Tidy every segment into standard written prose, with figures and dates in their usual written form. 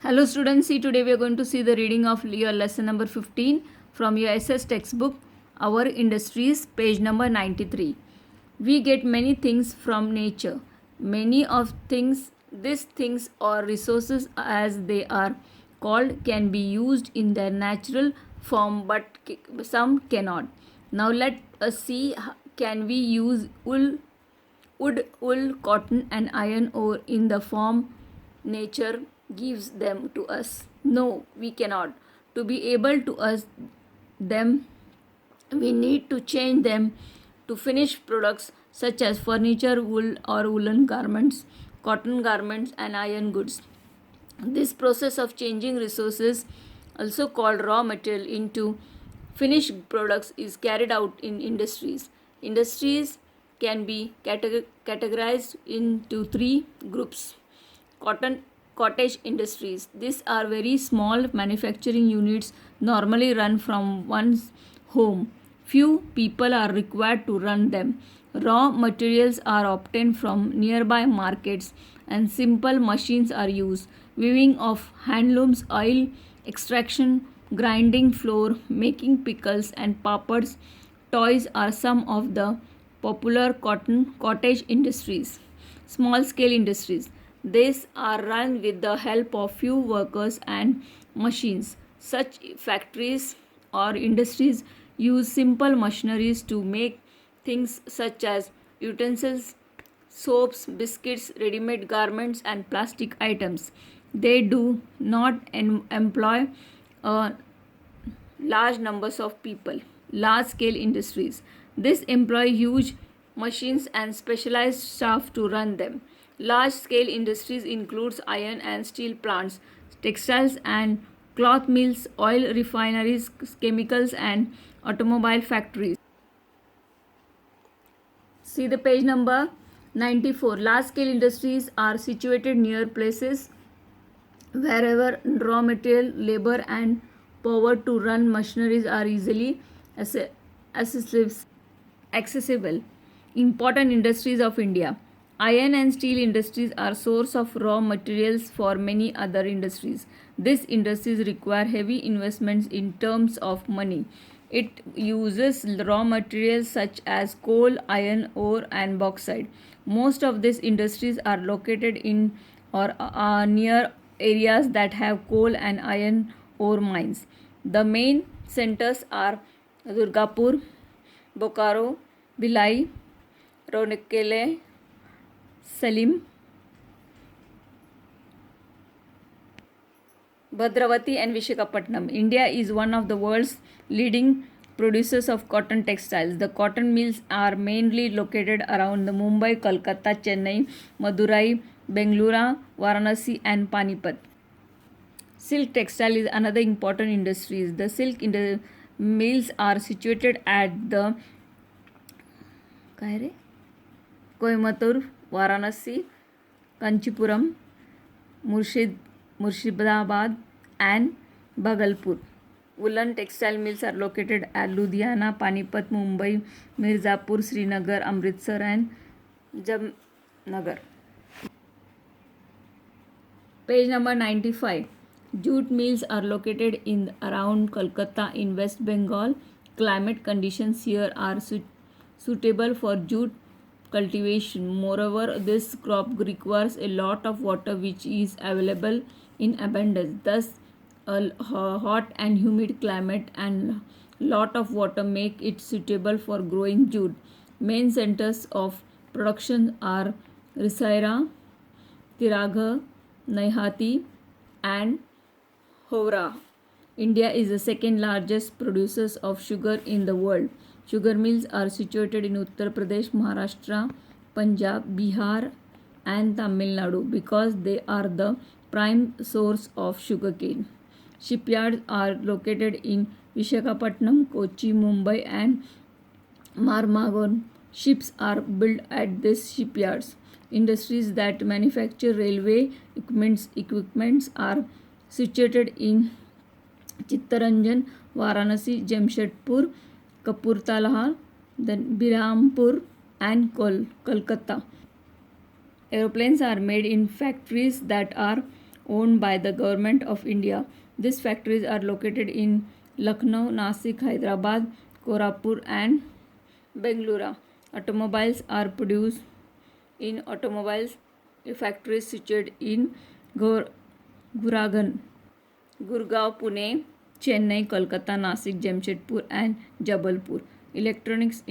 Hello students, see today we are going to see the reading of your lesson number 15 from your SS textbook, Our Industries, page number 93. We get many things from nature. Many of these things or resources as they are called can be used in their natural form but some cannot. Now let us see can we use wool, cotton and iron ore in the form nature gives them to us? No, we cannot. To be able to us them, we need to change them to finished products such as furniture, wool or woolen garments, cotton garments and iron goods. This process of changing resources, also called raw material, into finished products is carried out in industries. Industries can be categorized into three groups. Cottage industries. These are very small manufacturing units normally run from one's home. Few people are required to run them. Raw materials are obtained from nearby markets and simple machines are used. Weaving of handlooms, oil extraction, grinding flour, making pickles and papads, toys are some of the popular cottage industries. Small scale industries. These are run with the help of few workers and machines. Such factories or industries use simple machineries to make things such as utensils, soaps, biscuits, ready made garments, and plastic items. They do not employ large numbers of people. Large scale industries. This employ huge machines and specialized staff to run them. Large scale industries includes iron and steel plants, textiles and cloth mills, oil refineries, chemicals and automobile factories. See the page number 94. Large scale industries are situated near places wherever raw material, labor and power to run machineries are easily accessible. Important industries of India. Iron and steel industries are source of raw materials for many other industries. These industries require heavy investments in terms of money. It uses raw materials such as coal, iron ore and bauxite. Most of these industries are located in or near areas that have coal and iron ore mines. The main centers are Durgapur, Bokaro, Bhilai, Rourkela, Salem, Bhadravati and Vishakhapatnam. India is one of the world's leading producers of cotton textiles. The cotton mills are mainly located around the Mumbai, Kolkata, Chennai, Madurai, Bengaluru, Varanasi and Panipat. Silk textile is another important industry. The silk mills are situated at the Coimbatore, Varanasi, Kanchipuram, Murshidabad and Bhagalpur. Woolen textile mills are located at Ludhiana, Panipat, Mumbai, Mirzapur, Srinagar, Amritsar and Jamnagar. Page number 95. Jute mills are located in around Kolkata in West Bengal. Climate conditions here are suitable for jute cultivation. Moreover, this crop requires a lot of water which is available in abundance. Thus, a hot and humid climate and lot of water make it suitable for growing jute. Main centers of production are Risaira, Tiraga, Naihati and Howrah. India is the second largest producer of sugar in the world. Sugar mills are situated in Uttar Pradesh, Maharashtra, Punjab, Bihar and Tamil Nadu because they are the prime source of sugarcane. Shipyards are located in Vishakhapatnam, Kochi, Mumbai and Marmagon. Ships are built at these shipyards. Industries that manufacture railway equipments are situated in Chittaranjan, Varanasi, Jamshedpur, Kapurthala, then Birampur and Kolkata. Aeroplanes are made in factories that are owned by the government of India. These factories are located in Lucknow, Nasik, Hyderabad, Korapur, and Bengaluru. Automobiles are produced in automobiles factories situated in Gurgaon, Pune, Chennai, Kolkata, Nasik, Jamshedpur, and Jabalpur. Electronics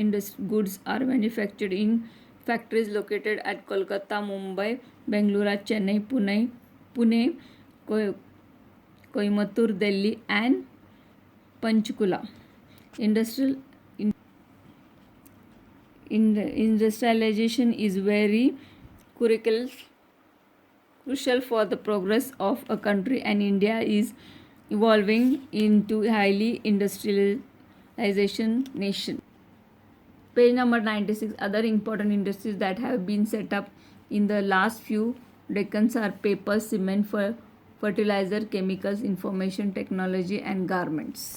goods are manufactured in factories located at Kolkata, Mumbai, Bengaluru, Chennai, Pune, Coimbatore, Delhi, and Panchkula. Industrial industrialization is very crucial for the progress of a country, and India is evolving into a highly industrialization nation. Page number 96. Other important industries that have been set up in the last few decades are paper, cement, fertilizer, chemicals, information technology, and garments.